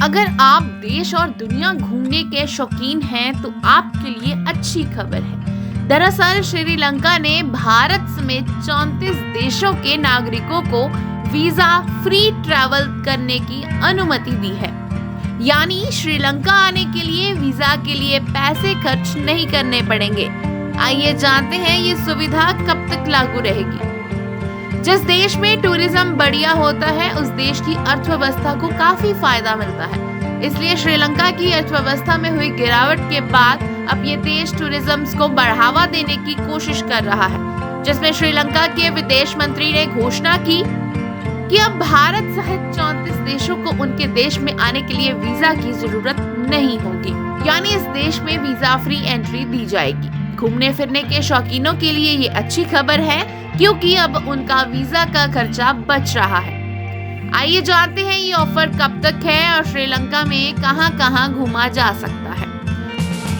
अगर आप देश और दुनिया घूमने के शौकीन हैं तो आपके लिए अच्छी खबर है। दरअसल श्रीलंका ने भारत समेत 34 देशों के नागरिकों को वीजा फ्री ट्रैवल करने की अनुमति दी है। यानी श्रीलंका आने के लिए वीजा के लिए पैसे खर्च नहीं करने पड़ेंगे। आइए जानते हैं ये सुविधा कब तक लागू रहेगी। जिस देश में टूरिज्म बढ़िया होता है उस देश की अर्थव्यवस्था को काफी फायदा मिलता है। इसलिए श्रीलंका की अर्थव्यवस्था में हुई गिरावट के बाद अब ये देश टूरिज्म को बढ़ावा देने की कोशिश कर रहा है, जिसमें श्रीलंका के विदेश मंत्री ने घोषणा की कि अब भारत सहित 34 देशों को उनके देश में आने के लिए वीजा की जरूरत नहीं होगी। यानी इस देश में वीजा फ्री एंट्री दी जाएगी। घूमने फिरने के शौकीनों के लिए ये अच्छी खबर है, क्योंकि अब उनका वीजा का खर्चा बच रहा है। आइए जानते हैं ये ऑफर कब तक है और श्रीलंका में कहां-कहां घूमा जा सकता है।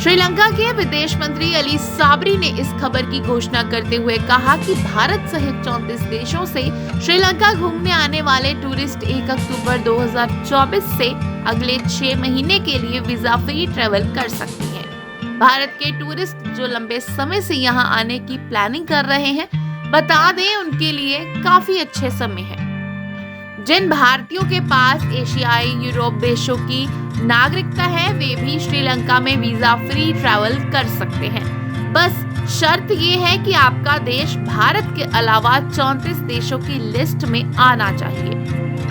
श्रीलंका के विदेश मंत्री अली साबरी ने इस खबर की घोषणा करते हुए कहा कि भारत सहित 34 देशों से श्रीलंका घूमने आने वाले टूरिस्ट 1 अक्टूबर 2024 से अगले 6 महीने के लिए वीजा फ्री ट्रैवल कर सकते हैं। भारत के टूरिस्ट जो लंबे समय से यहां आने की प्लानिंग कर रहे हैं, बता दें उनके लिए काफी अच्छे समय है। जिन भारतीयों के पास एशियाई यूरोप देशों की नागरिकता है वे भी श्रीलंका में वीजा फ्री ट्रैवल कर सकते हैं। बस शर्त ये है कि आपका देश भारत के अलावा 34 देशों की लिस्ट में आना चाहिए।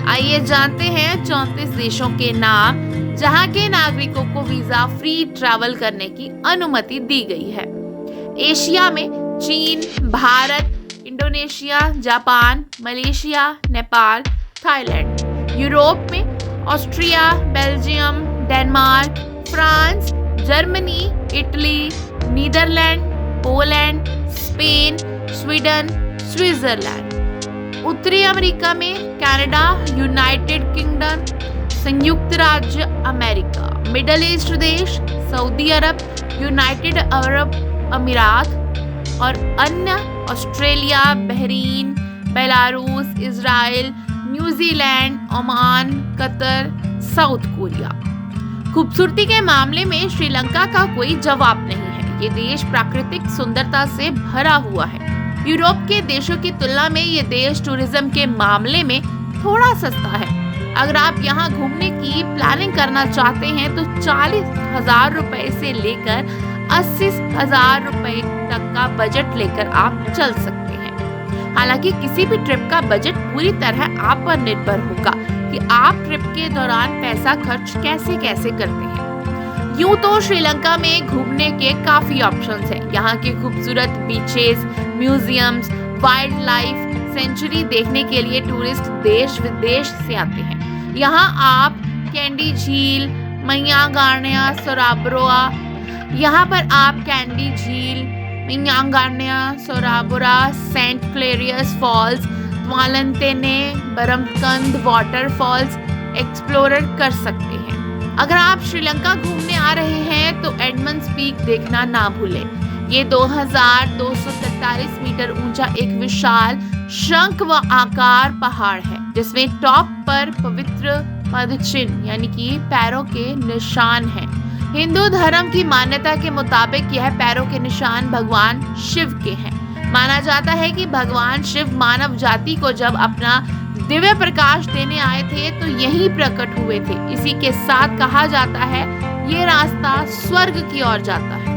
आइए जानते हैं 34 देशों के नाम जहां के नागरिकों को वीजा फ्री ट्रैवल करने की अनुमति दी गई है। एशिया में चीन, Bharat, Indonesia, Japan, Malaysia, Nepal, Thailand. Europe में Austria, Belgium, Denmark, France, Germany, Italy, Netherlands, Poland, Spain, Sweden, Switzerland. उत्तरी अमेरिका में कनाडा, यूनाइटेड किंगडम, संयुक्त राज्य अमेरिका, मिडिल ईस्ट देश, Saudi Arab, United Arab Emirates और अन्य, Australia, Bahrain, Belarus, Israel, New Zealand, Oman, Qatar, South Korea. खूबसूरती के मामले में श्रीलंका का कोई जवाब नहीं है। ये देश प्राकृतिक सुंदरता से भरा हुआ है। यूरोप के देशों की तुलना में ये देश टूरिज्म के मामले में थोड़ा सस्ता है। अगर आप यहाँ घूमने की प्लानिंग करना चाहते हैं तो 40,000 रुपए से लेकर 80,000 रुपए तक का बजट लेकर आप चल सकते हैं। हालांकि किसी भी ट्रिप का बजट पूरी तरह आप पर निर्भर होगा कि आप ट्रिप के दौरान पैसा खर्च कैसे करते हैं। यूं तो श्रीलंका में घूमने के काफी ऑप्शंस हैं। यहाँ के खूबसूरत beaches, museums, wild life sanctuary देखने के लिए टूरिस्ट देश विदेश से आते हैं। यहाँ आप कैंडी झील, मैयांगार्निया, सोराबोरा, यहाँ पर आप कैंडी झील, मैयांगार्निया, सोराबोरा, सेंट क्लेरियस फॉल्स, त्वालंतेने, बरमकंद वाटरफॉल्स एक्सप्लोर कर सकते हैं। अगर आप श्रीलंका घूमने आ रहे हैं तो एडमंड्स पीक देखना ना भूलें। ये 2243 मीटर ऊंचा एक विशाल शंख व आकार पहाड़ है, जिसमें टॉप पर पवित्र पदचिन्ह यानी कि पैरों के निशान हैं। हिंदू धर्म की मान्यता के मुताबिक यह पैरों के निशान भगवान शिव के हैं। माना जाता है कि भगवान शिव मानव जाति को जब अपना दिव्य प्रकाश देने आए थे तो यहीं प्रकट हुए थे। इसी के साथ कहा जाता है ये रास्ता स्वर्ग की ओर जाता है।